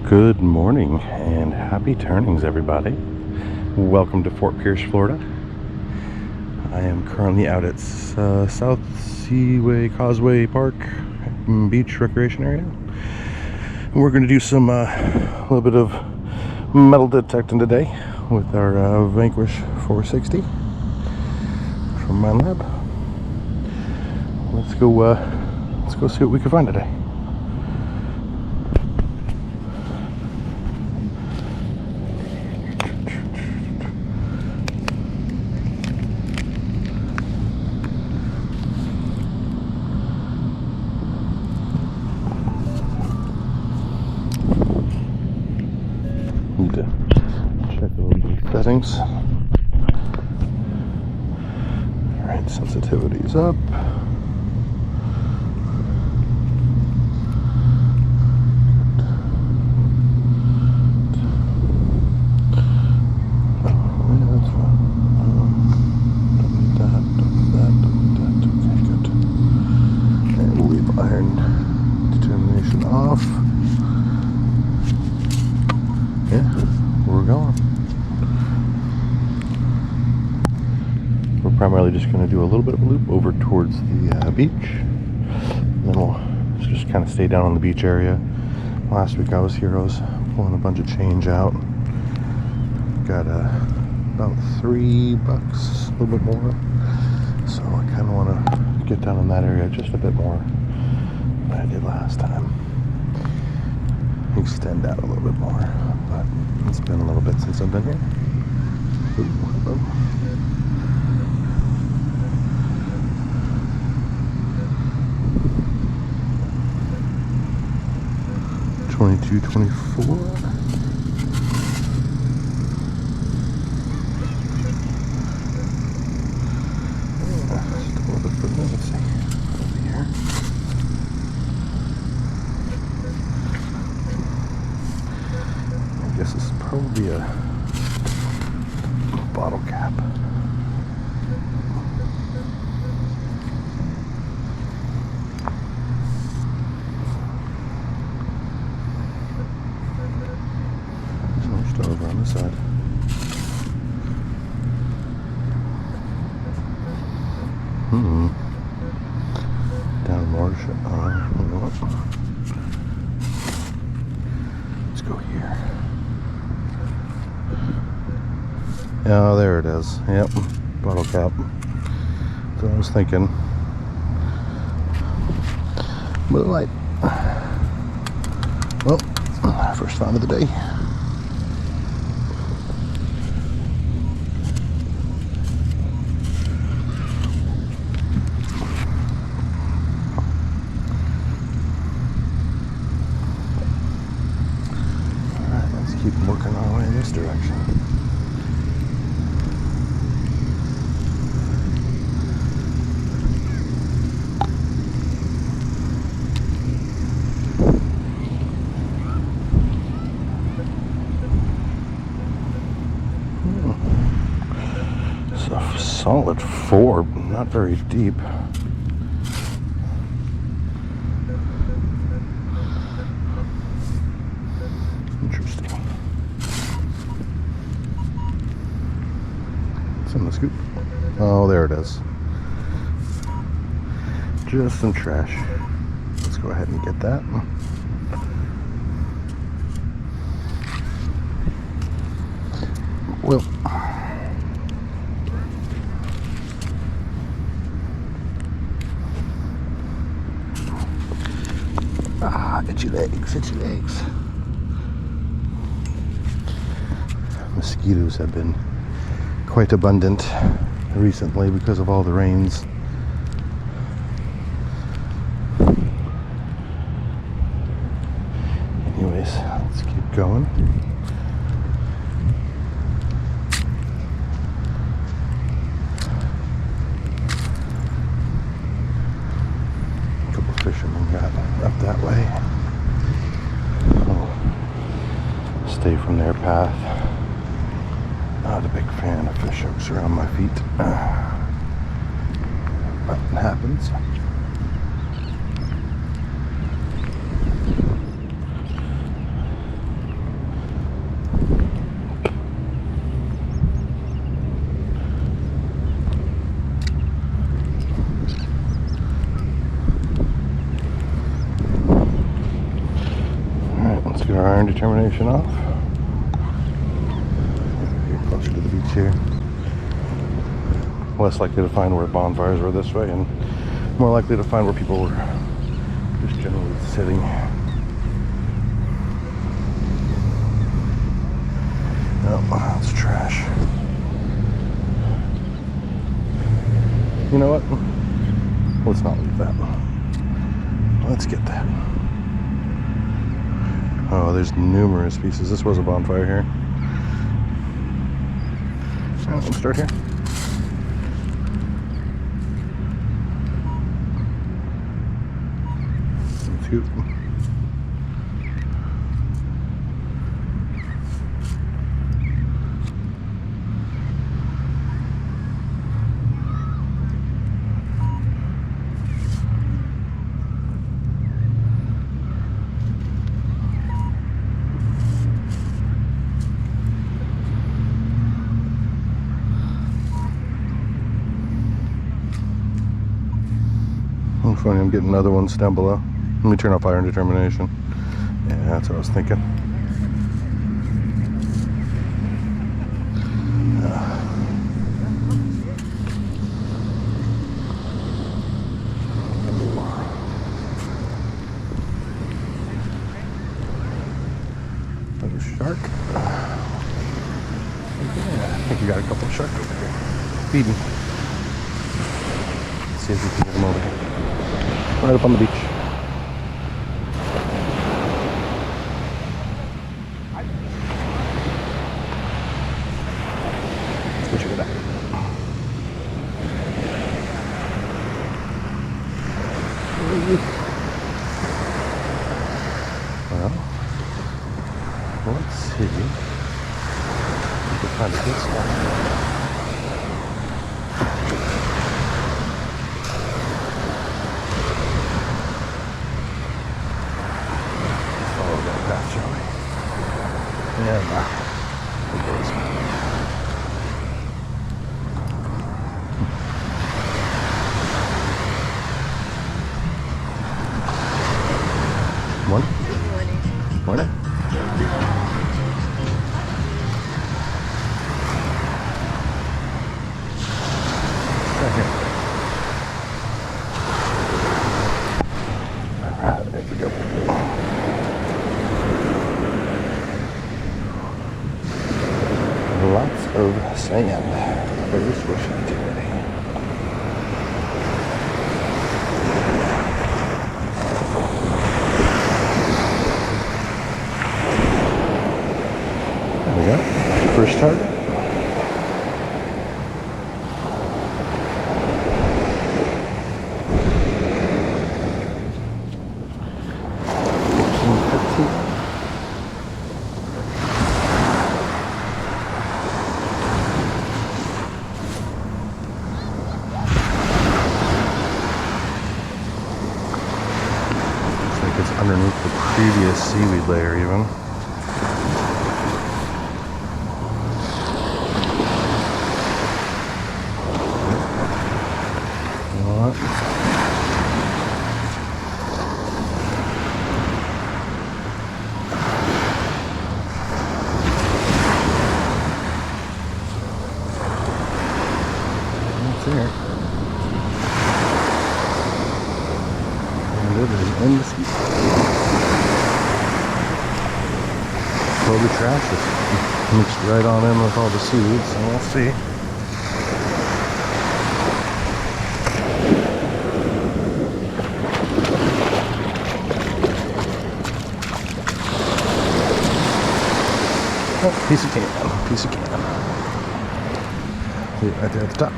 Good morning and happy turnings, everybody. Welcome to Fort Pierce, Florida. I am currently out at South Seaway Causeway Park Beach Recreation Area. And we're going to do some little bit of metal detecting today with our Vanquish 460 from Minelab. Let's go see what we can find today. Need to check a little bit of settings. Alright, sensitivity's up. Off. Yeah, we're going. We're primarily just going to do a little bit of a loop over towards the beach, and then we'll just kind of stay down on the beach area. Last week I was pulling a bunch of change out. Got about $3, a little bit more. So I kind of want to get down in that area just a bit more than I did last time. Extend out a little bit more, but it's been a little bit since I've been here. Ooh, hello. $22.24. Just a little bit further. Let's see. Over here. I guess this is probably a bottle cap. Just over on this side. Down more. Let's go here. Oh, there it is. Yep, bottle cap. That's what I was thinking. Blue light. Well, first find of the day. Alright, let's keep working our way in this direction. Solid 4, not very deep. Interesting. What's in the scoop? Oh, there it is. Just some trash. Let's go ahead and get that. Well, itchy legs, itchy legs. Mosquitoes have been quite abundant recently because of all the rains. Anyways, let's keep going. A couple fishermen got up that way. Stay from their path. Not a big fan of fish hooks around my feet. But it happens. get our iron determination off. Get closer to the beach here. Less likely to find where bonfires were this way, and more likely to find where people were just generally sitting. Oh, that's trash. You know what? Let's not leave that. Let's get that. Oh, there's numerous pieces. This was a bonfire here. Oh, let's start here. Let's scoot. Funny, I'm getting other ones down below. Let me turn off iron determination. Yeah, that's what I was thinking. Another shark. Yeah, I think we got a couple of sharks over here. Feeding. Let's see if we can get them over here. Right up on the beach. Let's go check it out. Well, let's see if we can find a good spot. Morning. Right here. Alright, there we go. Lots of sand. Very swishy today. There we go. First target. It's underneath the previous seaweed layer even. You know what? It's here. And it is in the sea. The trash is mixed right on in with all the seaweed, so we'll see. Oh, piece of can. See it right there at the top.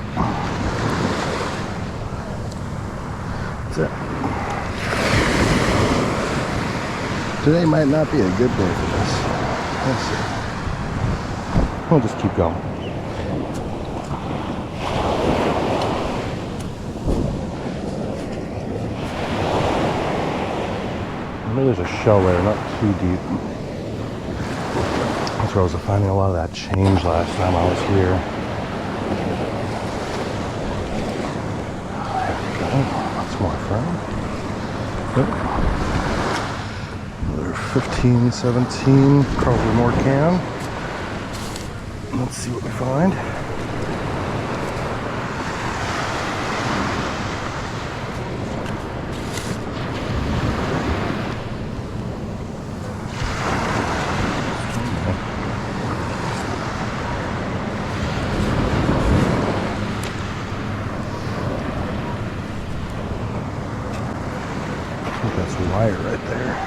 That's it. Today might not be a good day for this. Let's see. We'll just keep going. I know there's a shell there, not too deep. That's where I was finding a lot of that change last time I was here. There we go. That's more fun. Another 15, 17, probably more can. Let's see what we find. I think that's a wire right there.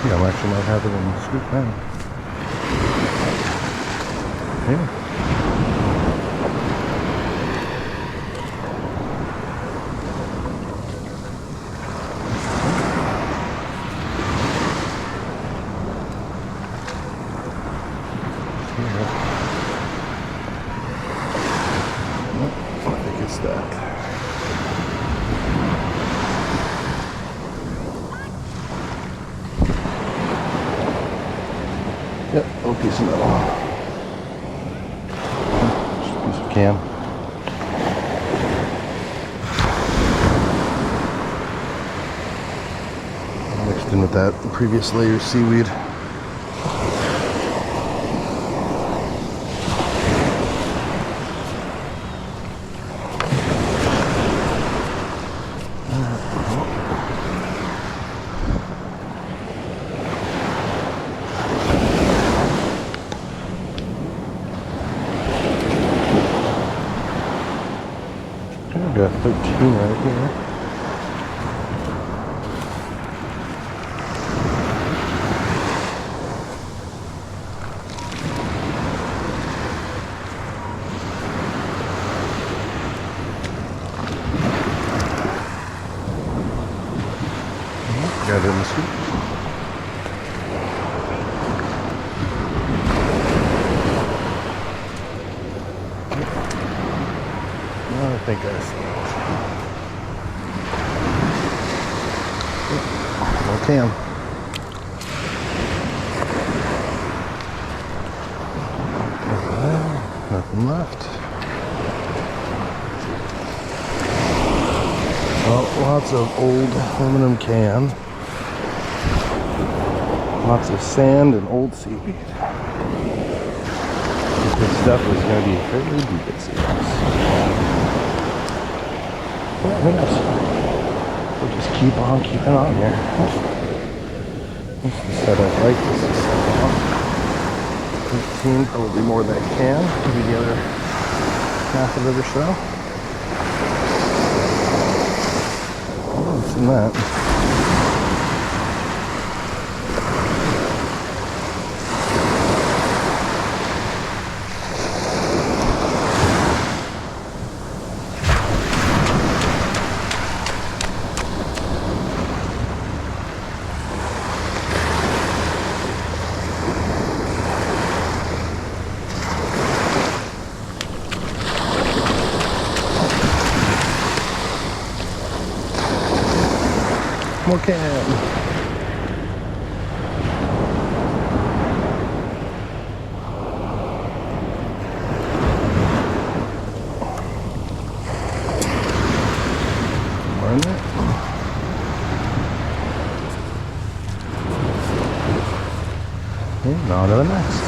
Yeah, I actually might have it in the scoop now. Yeah. I think it's that. Yep, little piece of metal. Just a piece of can. Mixed in with that previous layer of seaweed. I've got 13 right here. Got it in the scoop. I think I see it. More can. Nothing left. Well, lots of old aluminum can. Lots of sand and old seaweed. This stuff is going to be fairly deep, it seems. Well, who knows? We'll just keep on keeping on here. This is the set I like. This is set on. 15, probably more than I can. Maybe the other half of it or so. Oh, I've seen that. More can. More in there. And on to the next.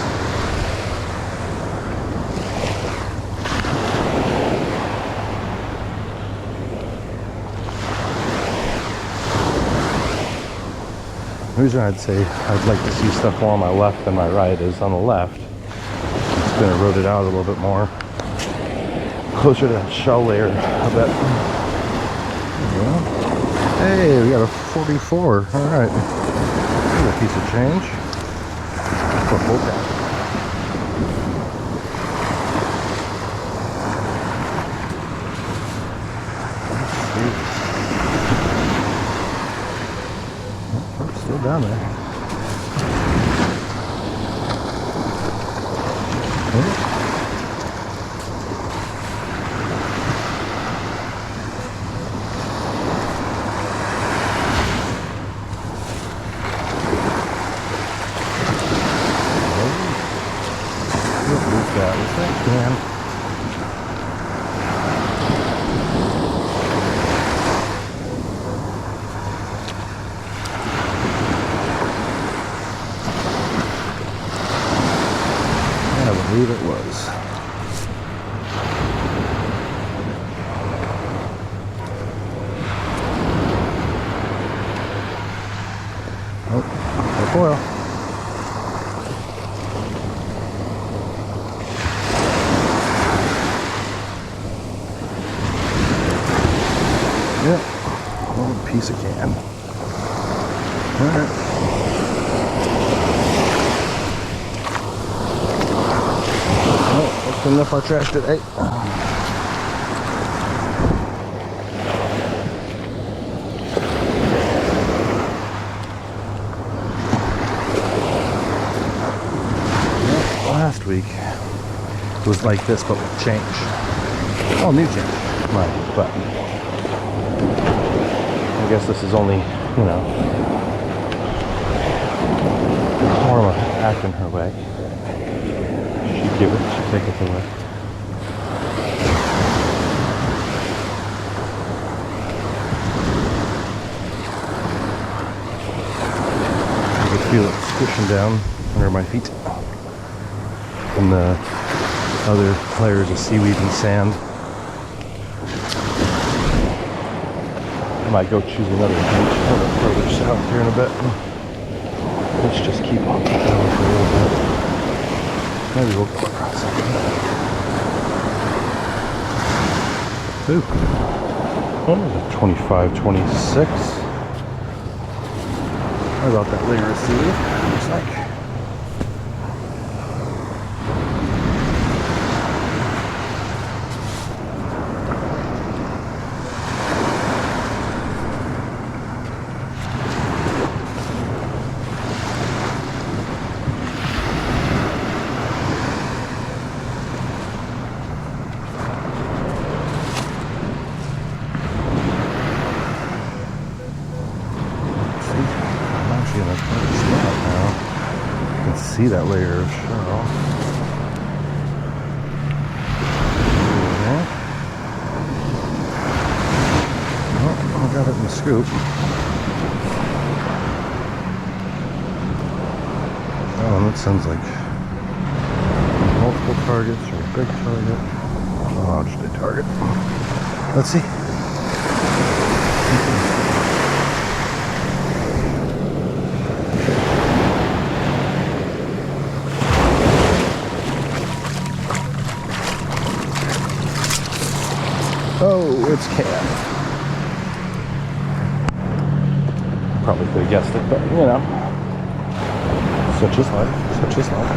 The reason I'd say I'd like to see stuff more on my left than my right is on the left. It's been eroded out a little bit more. Closer to that shell layer, I bet. Hey, we got a 44. Alright. Here's a piece of change. For full tank. Still down there. Look at as I can. And I believe it was. Oh, no foil. Yep, little piece of can. Alright. Well, that's good enough for our trash today. Last week it was like this, but with change. Oh, new change. Right, but I guess this is only, you know, Norma acting her way. She'd give it, she'd take it away. I could feel it squishing down under my feet. And the other layers of seaweed and sand. I might go choose another beach a little further south here in a bit. Let's just keep on going for a little bit. Maybe we'll go across it. Ooh. What is it? 25, 26. How about that layer of seaweed? Looks like. See that layer of shell. Oh, I got it in the scoop. Oh, and that sounds like multiple targets or a big target. Oh, just a target. Let's see. Oh, it's canned. Probably could have guessed it, but you know, such is life, such is life.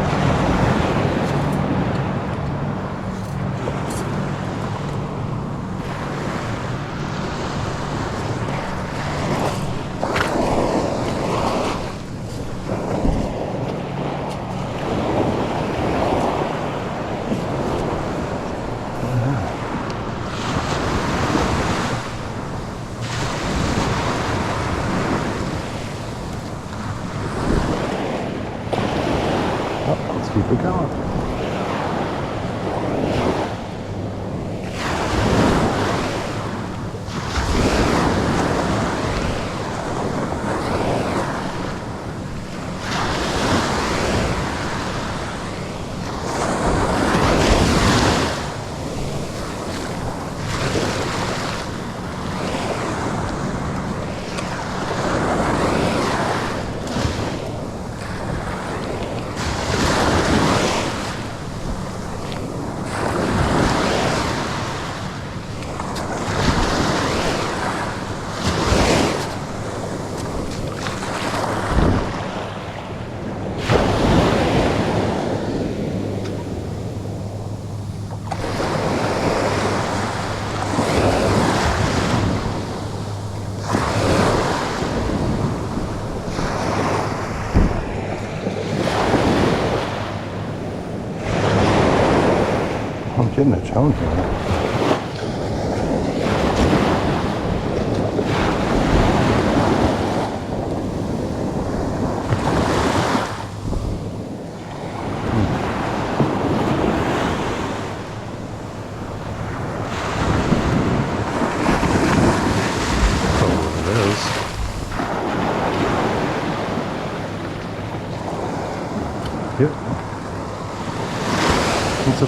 Keep it going. I'm getting a tone here.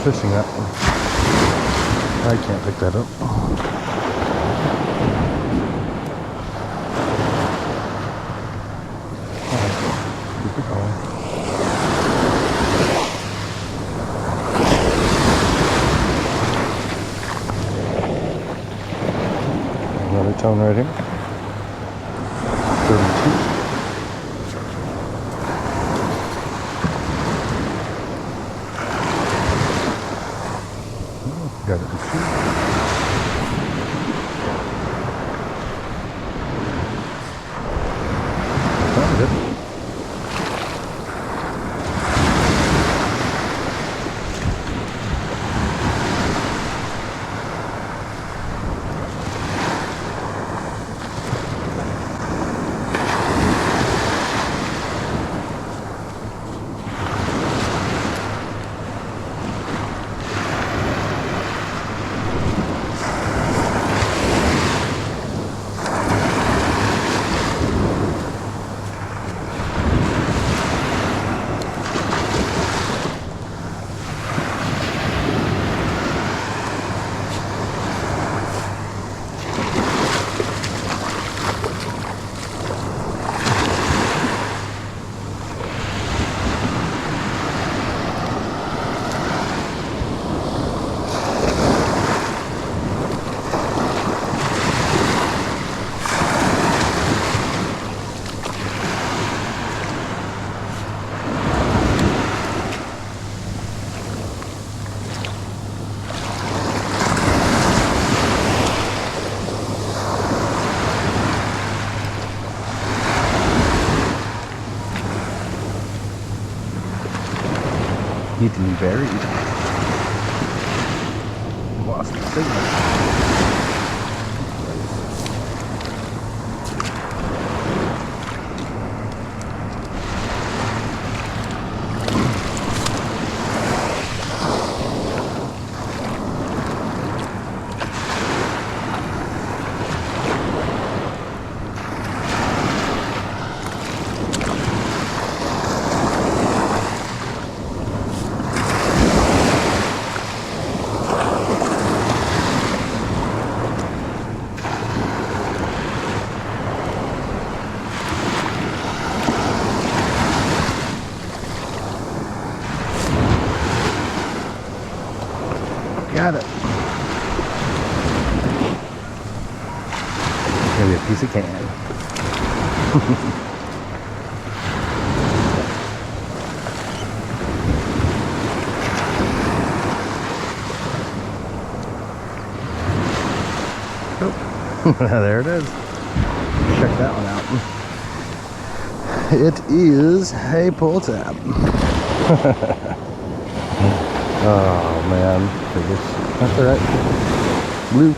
fisting that. I can't pick that up. Keep it going. Another tone right here. 32. Got it in 2. Found it. Eaten buried. Lost the signal. Got it. Maybe a piece of can. Oh, there it is. Check that one out. It is a pull tab. Oh man, that's alright. Blue.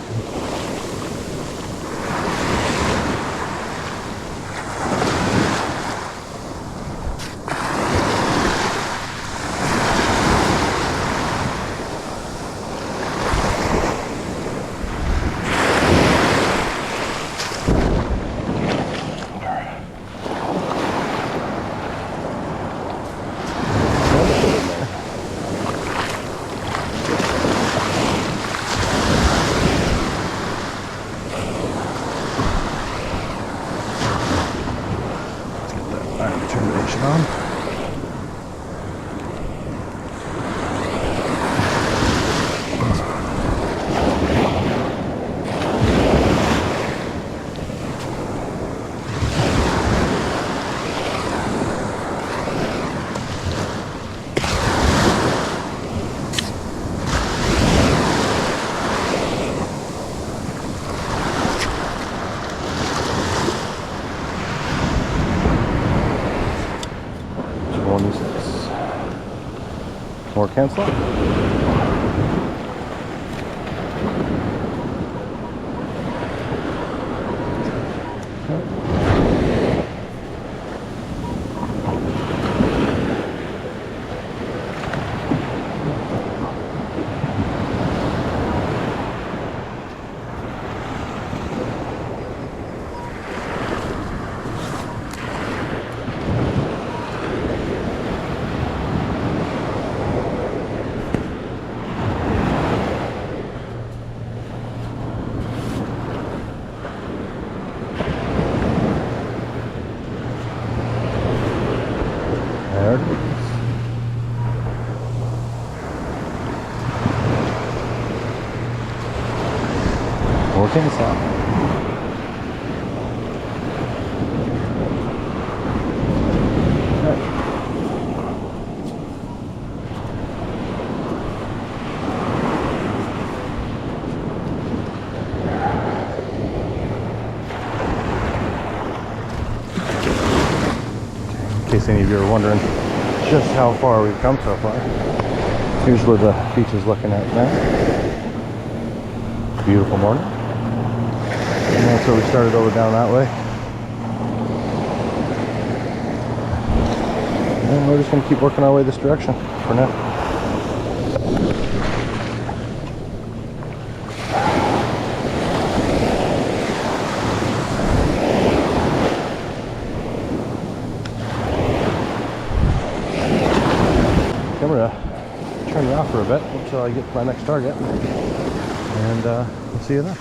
More cancel. More can't stop. In case any of you are wondering just how far we've come so far, here's where the beach is looking at now. Beautiful morning. And that's where we started over down that way. And we're just going to keep working our way this direction for now. I'm going to turn it off for a bit until I get to my next target. And we'll see you then.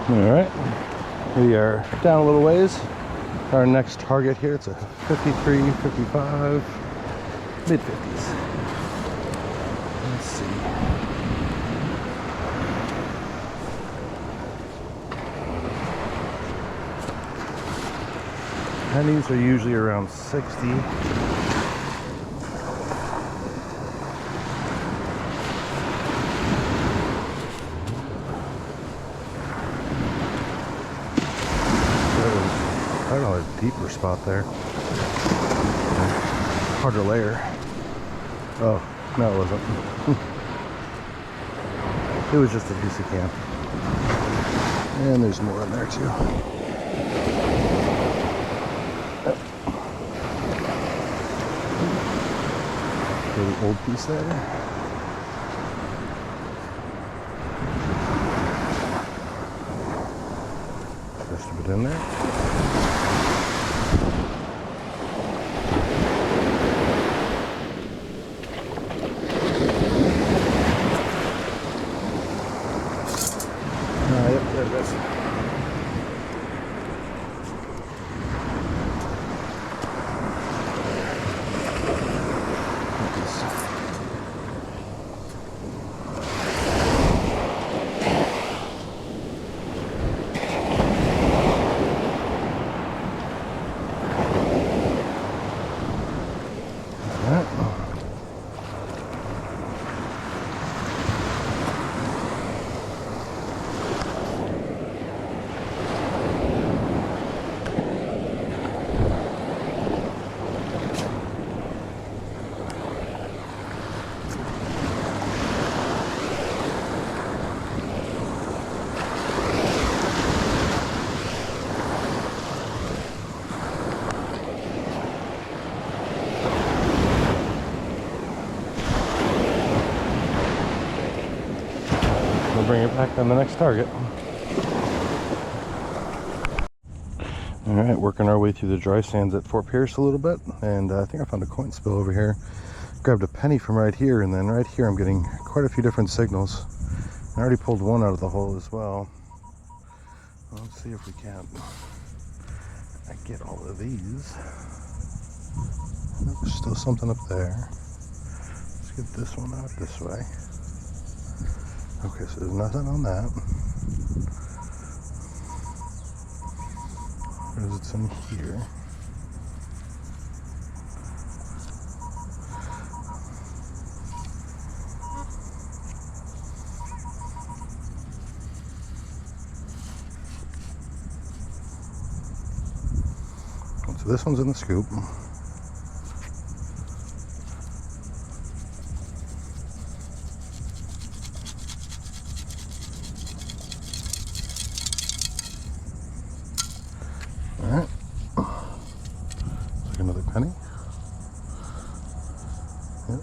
Alright, we are down a little ways. Our next target here, it's a 53, 55, mid-50s. Let's see. Pennies are usually around 60. Deeper spot there. Harder layer. Oh, no it wasn't. It was just a piece of can. And there's more in there too. Yep. Really old piece there. Rest of it in there. Yep, there it is. We'll bring it back on the next target. Alright, working our way through the dry sands at Fort Pierce a little bit, and I think I found a coin spill over here. Grabbed a penny from right here, and then right here I'm getting quite a few different signals. I already pulled one out of the hole as well. Let's see if we can get all of these. Nope, there's still something up there. Let's get this one out this way. Okay, so there's nothing on that. Where's it's in here? So this one's in the scoop. Alright. Like another penny. Yep.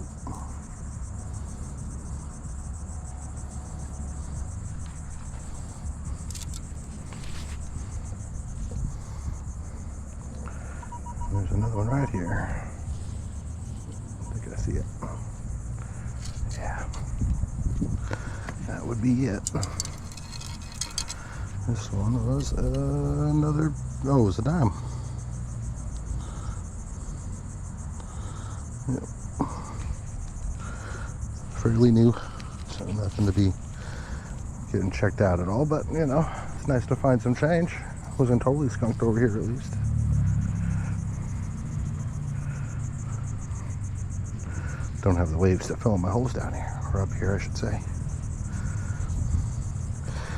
There's another one right here. I think I see it. Yeah. That would be it. This one was another, oh, it was a dime. Yep. Fairly new So nothing to be getting checked out at all, but you know, it's nice to find some change. Wasn't totally skunked over here at least. Don't have the waves to fill in my holes down here, or up here I should say.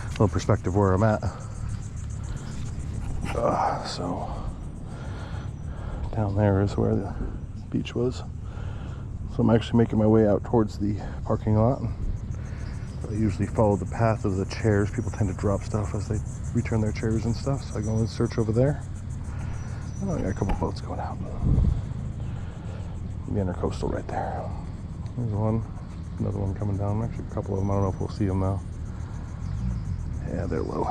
A little perspective where I'm at. So down there is where the beach was. So I'm actually making my way out towards the parking lot. I usually follow the path of the chairs. People tend to drop stuff as they return their chairs and stuff. So I go and search over there. Oh, I got a couple boats going out. The intercoastal right there. There's one. Another one coming down. Actually, a couple of them. I don't know if we'll see them now. Yeah, they're low.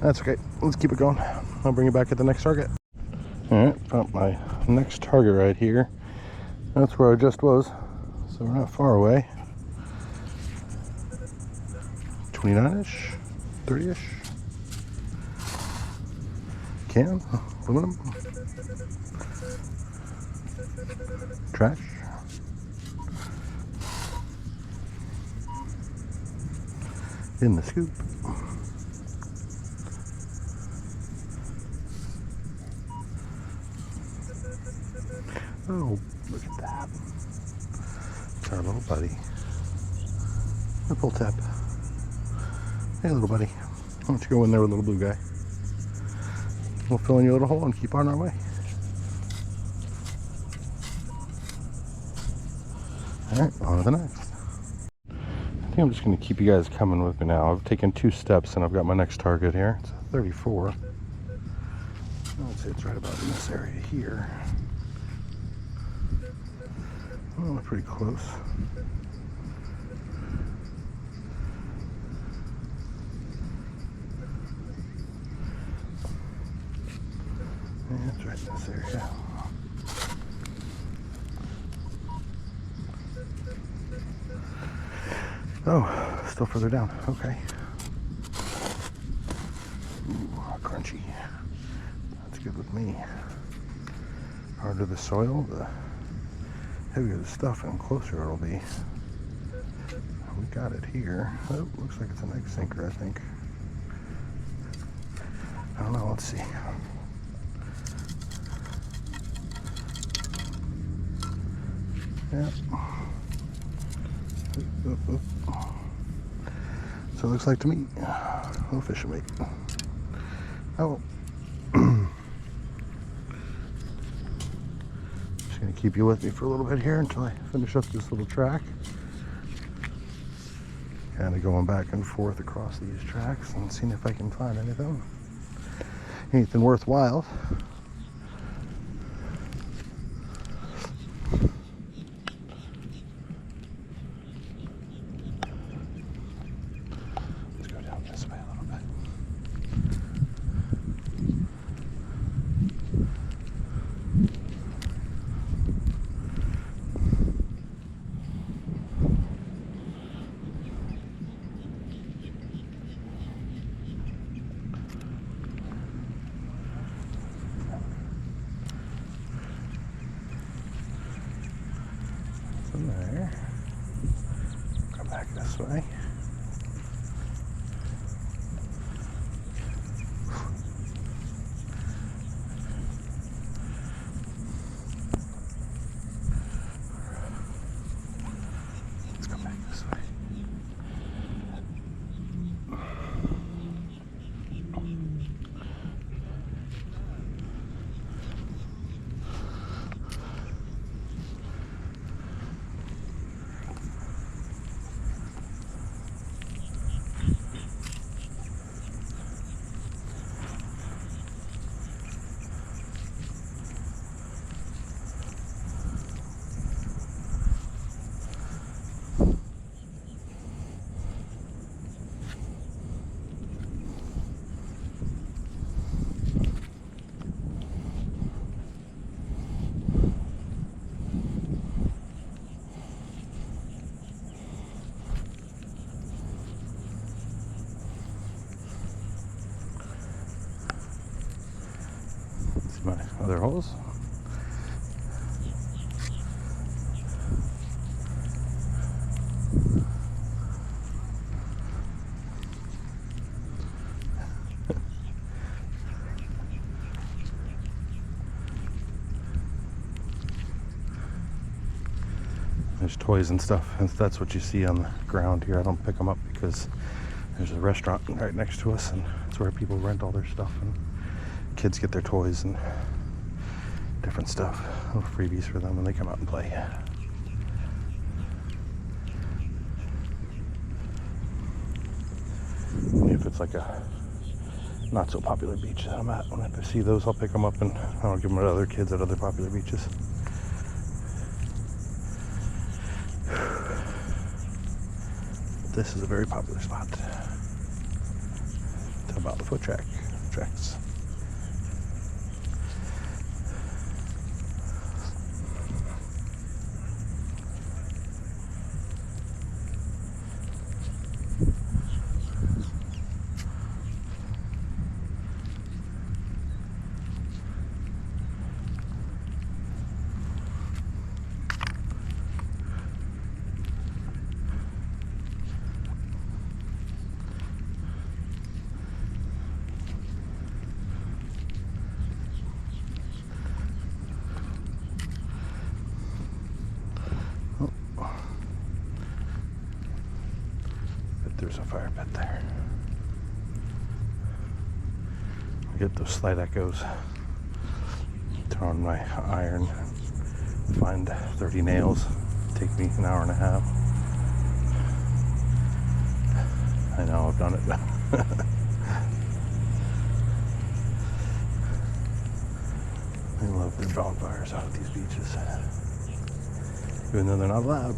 That's okay. Let's keep it going. I'll bring you back at the next target. Alright, found my next target right here. That's where I just was. So we're not far away. 29-ish, 30-ish. Can, aluminum. Trash. In the scoop. Oh, look at that. It's our little buddy. The pull tab. Hey, little buddy. Why don't you go in there with little blue guy? We'll fill in your little hole and keep on our way. Alright, on to the next. I think I'm just going to keep you guys coming with me now. I've taken 2 steps and I've got my next target here. It's a 34. I'd say it's right about in this area here. Oh, pretty close. Yeah, it's right in this area. Oh, still further down. Okay. Ooh, crunchy. That's good with me. Harder the soil, the heavier the stuff and closer it'll be. We got it here. Oh, looks like it's an egg sinker, I think. I don't know, let's see. Yeah. So it looks like to me, a little fishing bait. Oh. Just gonna keep you with me for a little bit here until I finish up this little track. Kind of going back and forth across these tracks and seeing if I can find anything worthwhile. There. Come back this way. Let's come back this way. My other holes. There's toys and stuff, and that's what you see on the ground here. I don't pick them up because there's a restaurant right next to us, and it's where people rent all their stuff, and kids get their toys and different stuff, little freebies for them when they come out and play. If it's like a not so popular beach that I'm at, when I see those, I'll pick them up and I'll give them to other kids at other popular beaches. This is a very popular spot. Tell about the foot tracks. There's a fire pit there. I get those slight echoes. Turn on my iron, find 30 nails. Take me an hour and a half. I know, I've done it. I love the bonfires out at these beaches, even though they're not allowed.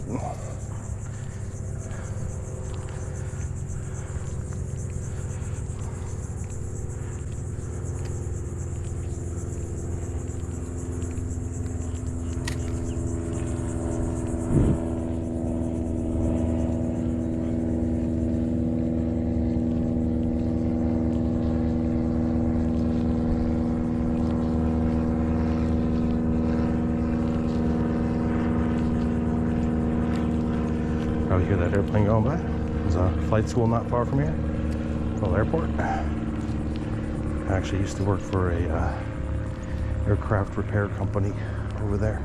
Probably hear that airplane going by. There's a flight school not far from here, little airport. I actually used to work for a aircraft repair company over there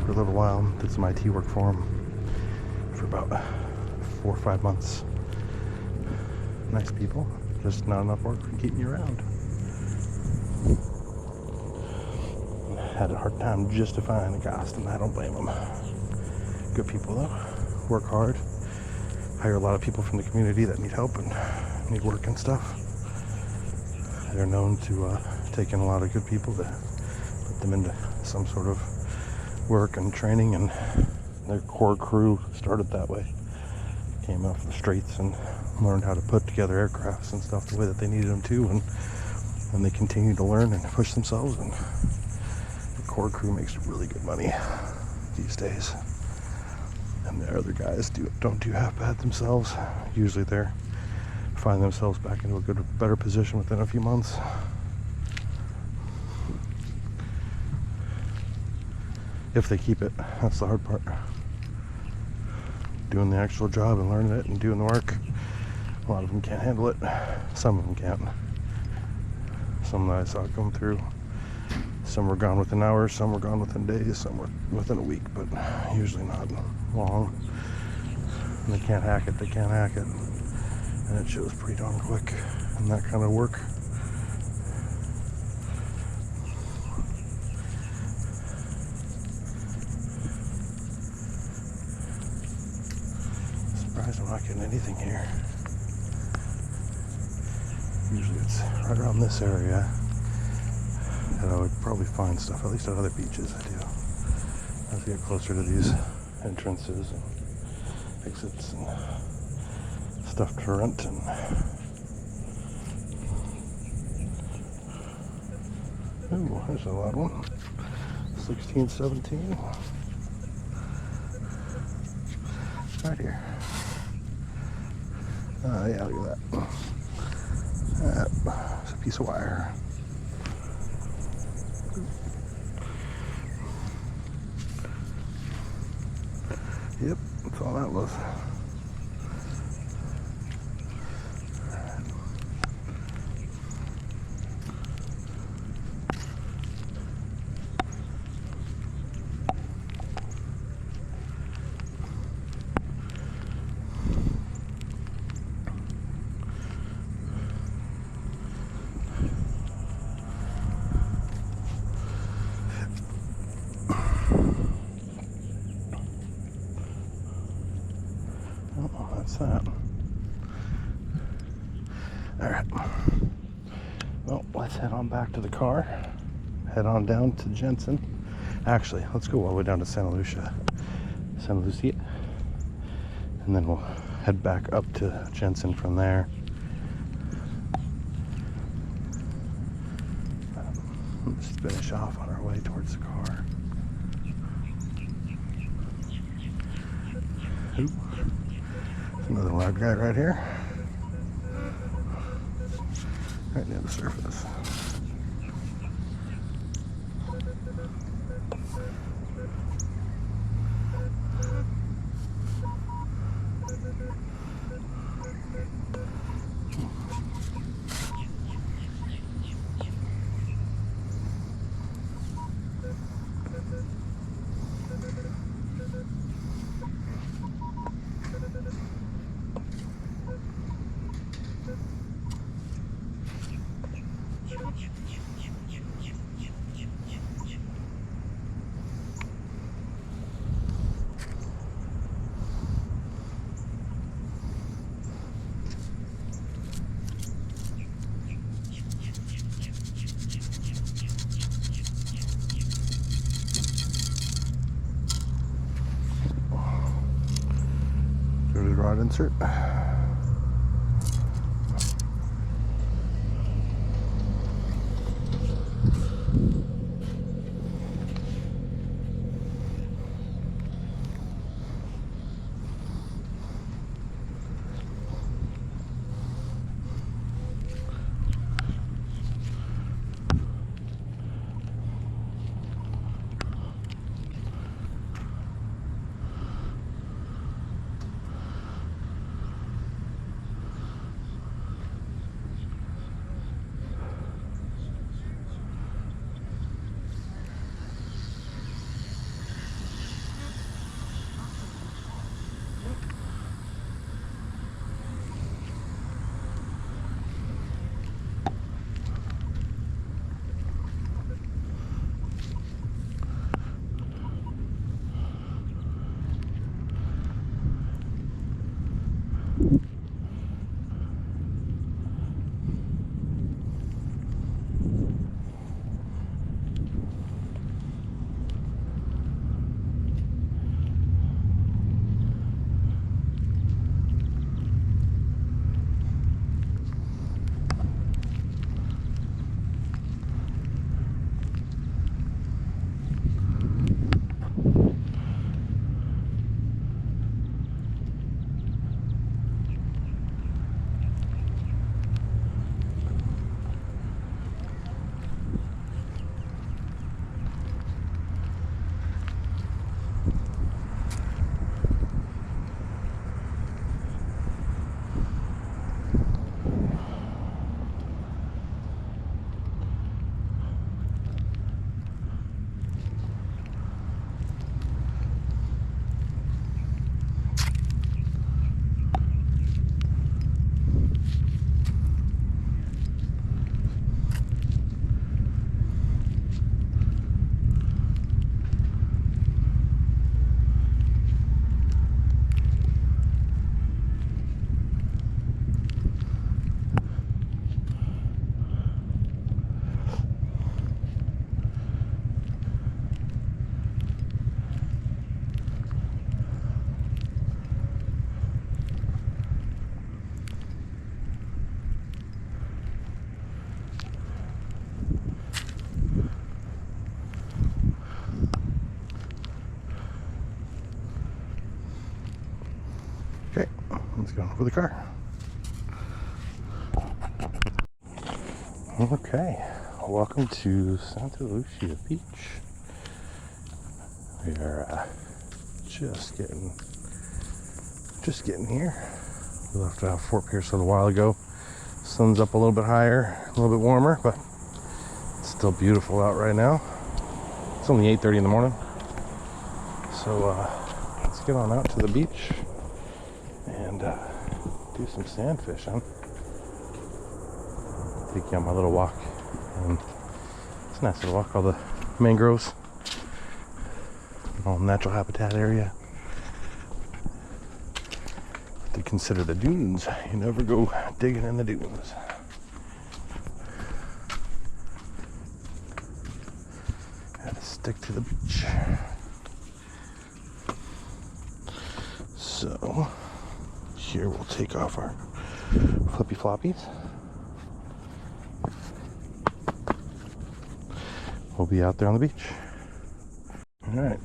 for a little while. Did some IT work for them for about 4 or 5 months. Nice people, just not enough work for keeping you around. Had a hard time justifying the cost, and I don't blame them. Good people though. Work hard, hire a lot of people from the community that need help and need work and stuff. They're known to take in a lot of good people to put them into some sort of work and training, and their core crew started that way. Came off the streets and learned how to put together aircrafts and stuff the way that they needed them to, and they continue to learn and push themselves, and the core crew makes really good money these days. And the other guys don't do half bad themselves. Usually they find themselves back into a better position within a few months. If they keep it, that's the hard part. Doing the actual job and learning it and doing the work. A lot of them can't handle it. Some of them can. Some that I saw come through. Some were gone within hours, some were gone within days, some were within a week, but usually not long. And they can't hack it, and it shows pretty darn quick in that kind of work. Surprised I'm not getting anything here. Usually it's right around this area. And I would probably find stuff, at least at other beaches I do. As I get closer to these entrances and exits and stuff to rent. And ooh, there's a loud one. 1617. Right here. Oh yeah, look at that. It's a piece of wire. Yep, that's all that was. that's that. Alright. Well, let's head on back to the car. Head on down to Jensen. Actually, let's go all the way down to Santa Lucia. And then we'll head back up to Jensen from there. Let's finish off on our way towards the car. Ooh. Another loud guy right here. Right near the surface. Go to the rod insert. Okay, let's go over the car. Okay, welcome to Santa Lucia Beach. We are just getting here. We left Fort Pierce a little while ago. Sun's up a little bit higher, a little bit warmer, but it's still beautiful out right now. It's only 8:30 in the morning, so let's get on out to the beach and do some sand fishing. Take you on my little walk, and it's a nice little walk. All the mangroves, all natural habitat area. to consider the dunes. You never go digging in the dunes. Gotta stick to the beach. So here we'll take off our flippy floppies. We'll be out there on the beach. All right.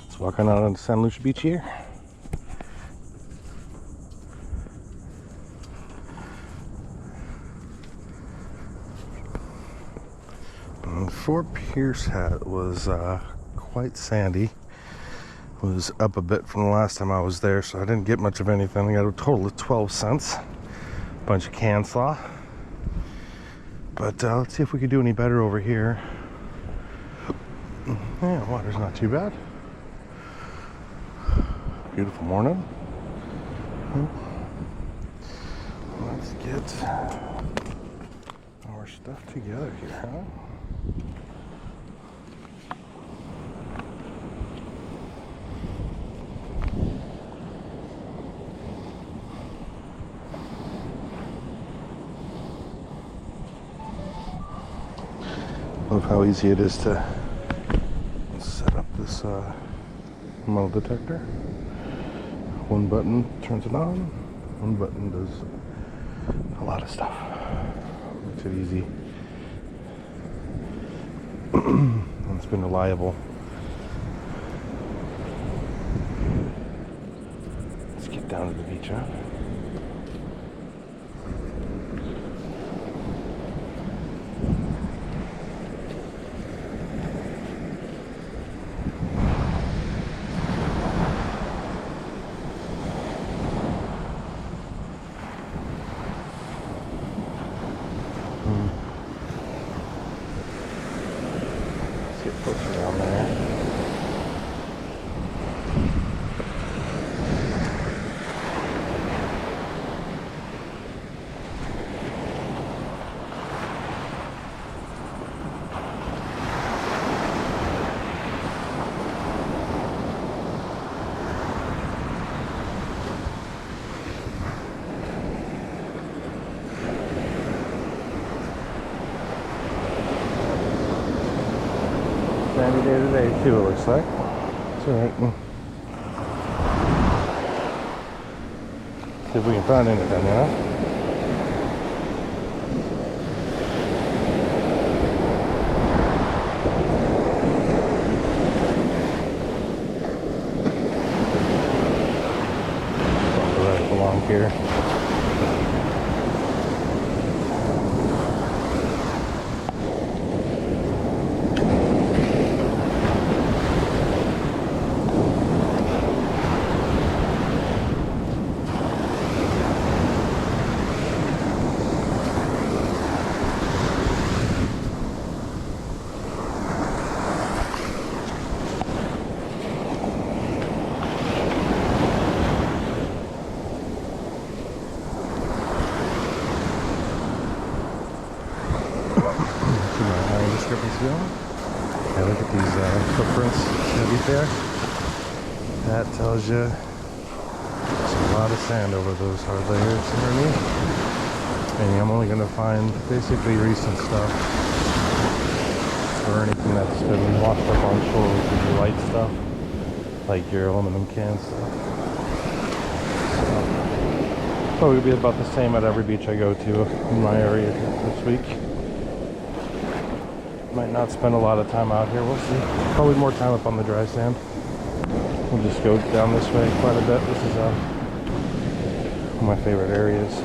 Let's walk on out on Santa Lucia Beach here. Fort Pierce was quite sandy. It was up a bit from the last time I was there, so I didn't get much of anything. I got a total of 12 cents. A bunch of can slaw. But let's see if we could do any better over here. Yeah, water's not too bad. Beautiful morning. Let's get our stuff together here, huh? Love how easy it is to set up this metal detector. One button turns it on, one button does a lot of stuff. Makes it easy. And it's been reliable. Let's get down to the beach, huh? Sandy day today too, it looks like. It's alright. See if we can find anything, you know? Right along here. Yeah, look at these footprints underneath there. That tells you there's a lot of sand over those hard layers underneath. And I'm only going to find basically recent stuff, or anything that's been washed up on shore, which is your light stuff, like your aluminum can stuff. So, probably be about the same at every beach I go to in my area this week. Might not spend a lot of time out here, we'll see. Probably more time up on the dry sand. We'll just go down this way quite a bit. This is one of my favorite areas.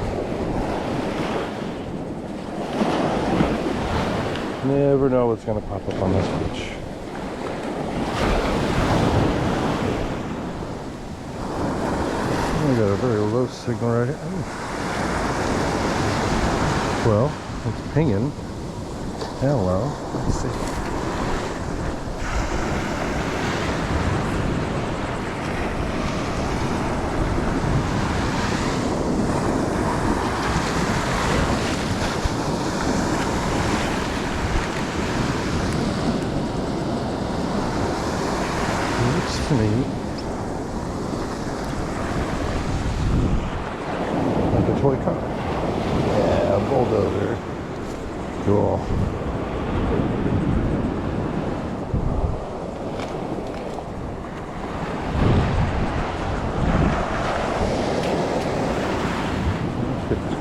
Never know what's going to pop up on this beach. We got a very low signal right here. Well, it's pinging. Hello. Let's see. Looks to me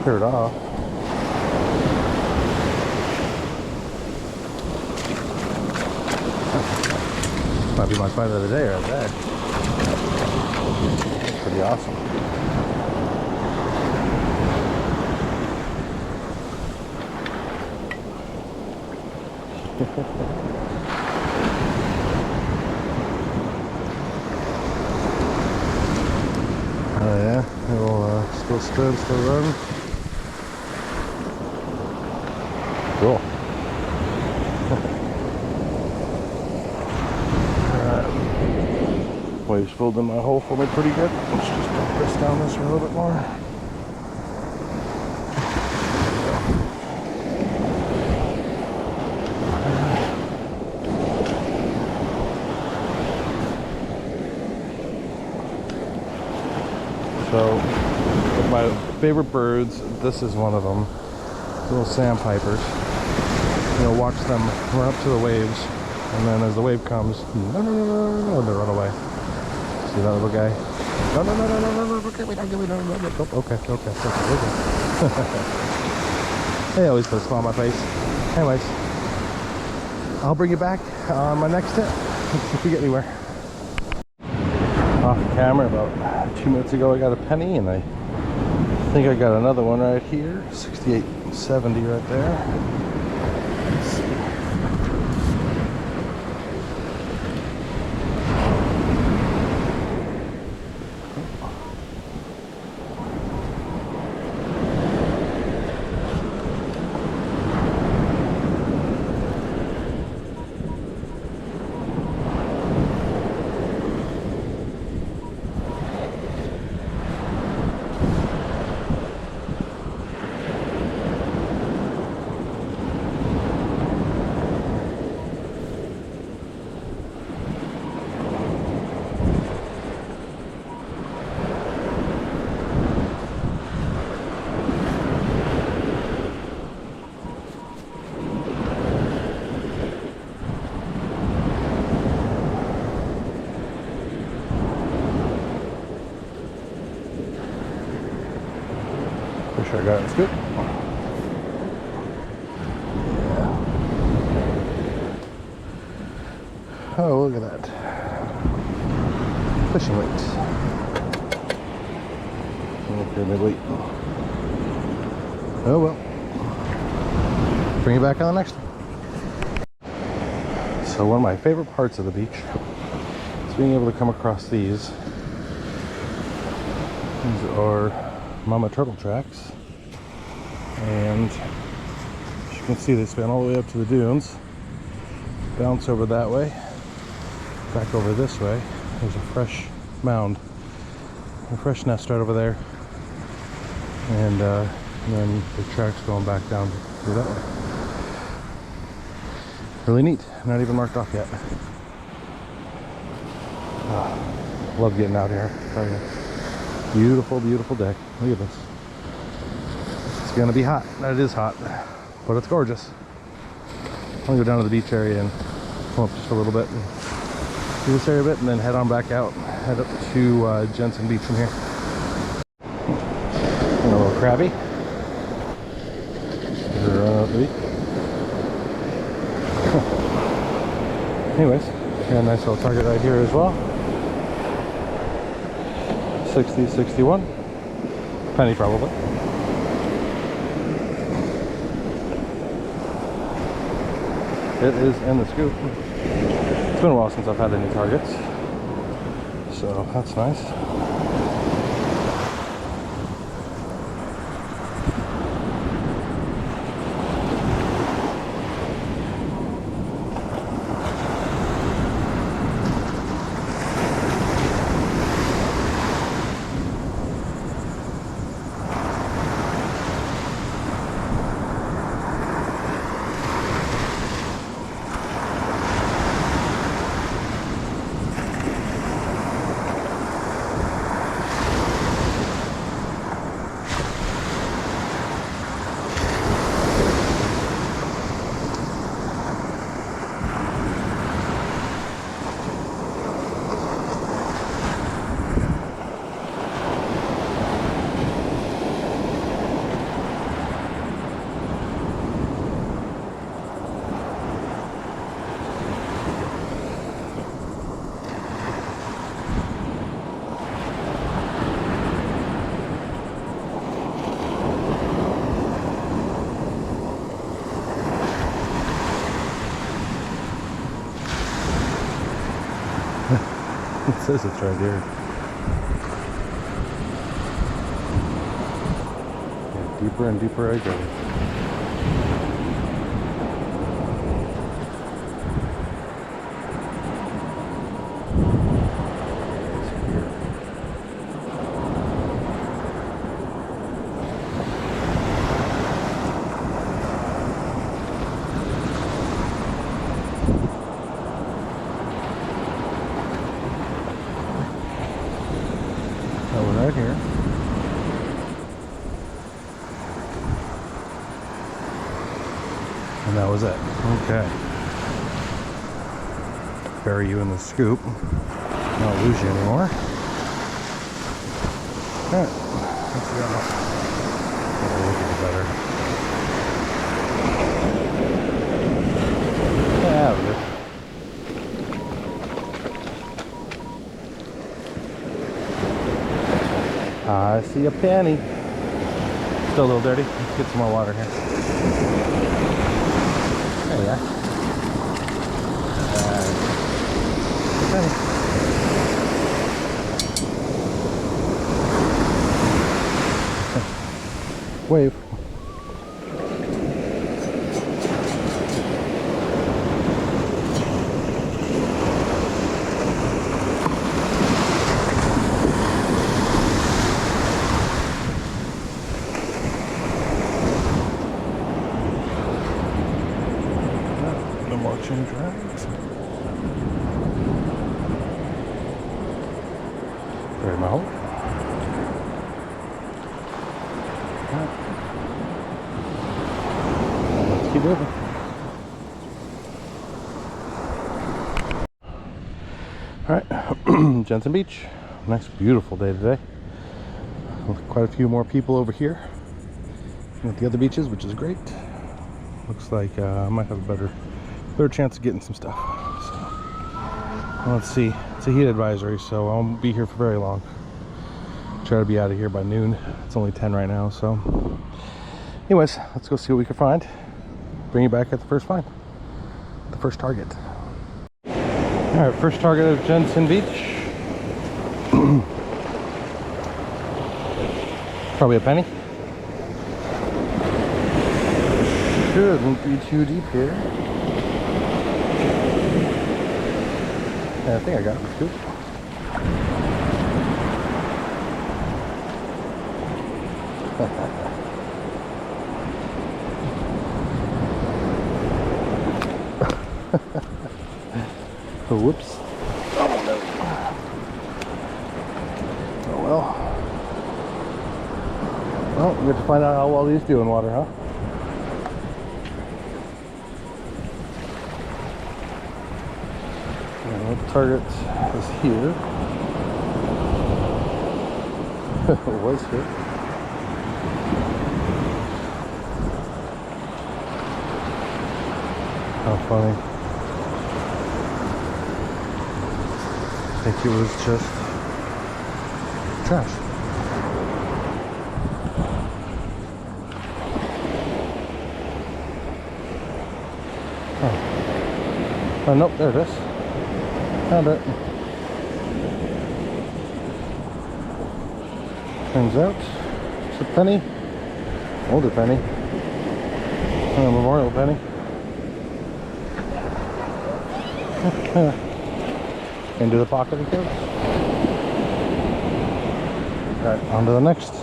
cleared off. Might be my find of the day right there. That's pretty awesome. Oh yeah, it'll still spin, still run. Cool. Alright. Waves filled in my hole for me pretty good. Let's just press down this a little bit more. So, my favorite birds, this is one of them. Little sandpipers. You know, watch them run up to the waves, and then as the wave comes, no, they run away. See that little guy? No, give me, okay. They always put a smile on my face. Anyways, I'll bring you back on my next tip. Let's see if we get anywhere. Off camera about 2 minutes ago I got a penny, and I think I got another one right here, 68.70 right there. Let's see. Pretty sure I got it. It's good. Yeah. Oh, look at that. Fishing weight. Okay, midweight. Oh well. Bring you back on the next one. So one of my favorite parts of the beach is being able to come across these. These are mama turtle tracks, and as you can see, they span all the way up to the dunes, bounce over that way, back over this way. There's a fresh mound, a fresh nest right over there, and then the tracks going back down through that way. Really neat. Not even marked off yet. Oh, love getting out here, I tell you. Beautiful, beautiful day. Look at this. It's gonna be hot. It is hot, but it's gorgeous. I'm gonna go down to the beach area and come up just a little bit and do this area a bit, and then head on back out. Head up to Jensen Beach from here. And a little crabby. Run out the beach. Anyways, got a nice little target right here as well. 60, 61. Penny probably. It is in the scoop. It's been a while since I've had any targets, so that's nice. says it's right here. Yeah, deeper and deeper I go. Right here. And that was it. Okay. Bury you in the scoop. I don't lose you anymore. Alright. Let's go. Look at the better. Yeah, we're good. I see a penny. Still a little dirty. Let's get some more water here. There you are. Penny. Wave. Change rounds. Bury my hole. Right. Let's keep moving. Alright, Jensen Beach. Nice, beautiful day today. Quite a few more people over here at the other beaches, which is great. Looks like I might have a better chance of getting some stuff. So, let's see. It's a heat advisory, so I won't be here for very long. Try to be out of here by noon. It's only 10 right now, so. Anyways, let's go see what we can find. Bring you back at the first find. The first target. Alright, first target of Jensen Beach. Probably a penny. Shouldn't be too deep here. Yeah, I think I got it. Scoop. Oh, whoops. Oh, no. Oh, well. Well, we have to find out how well these do in water, huh? The target is here. It was here. How funny. I think it was just trash. Oh, nope, there it is. Found it. Turns out it's a penny, older penny, a memorial penny. Into the pocket it goes. Right, on to the next.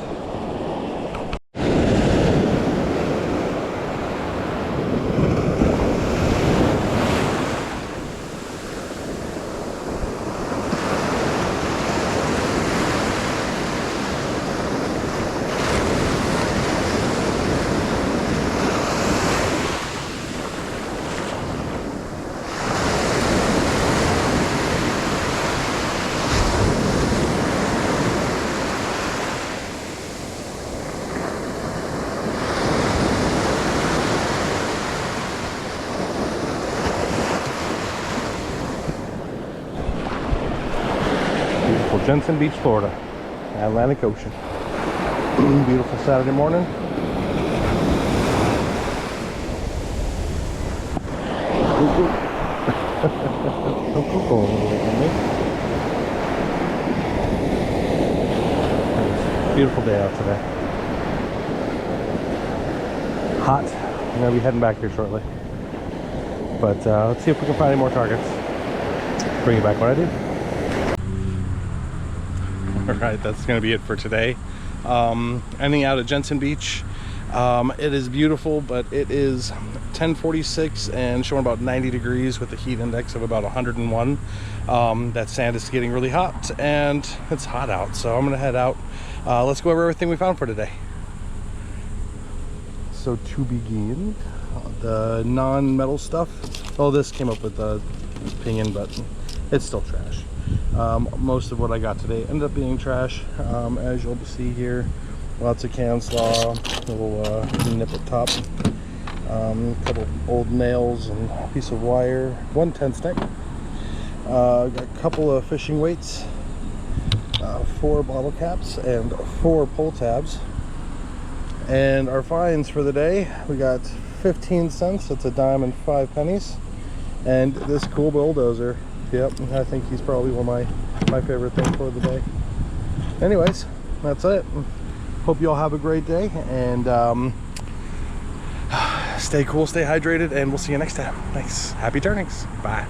Jensen Beach, Florida, Atlantic Ocean. Beautiful Saturday morning. Beautiful day out today. Hot. I'm gonna be heading back here shortly. But let's see if we can find any more targets. Bring you back when I do. All right, that's gonna be it for today. Ending out at Jensen Beach. It is beautiful, but it is 10:46 and showing about 90 degrees with a heat index of about 101. That sand is getting really hot and it's hot out, so I'm gonna head out. Let's go over everything we found for today. So to begin, the non-metal stuff. Oh, this came up with the pinion, but it's still trash. Most of what I got today ended up being trash, as you'll see here. Lots of can slaw, little nip at top, a couple old nails and a piece of wire, one tent stick, got a couple of fishing weights, 4 bottle caps, and 4 pull tabs. And our finds for the day, we got 15 cents, that's a dime and 5 pennies, and this cool bulldozer. Yep, I think he's probably one of my favorite things for the day. Anyways, that's it. Hope you all have a great day, and stay cool, stay hydrated, and we'll see you next time. Thanks. Happy turnings. Bye.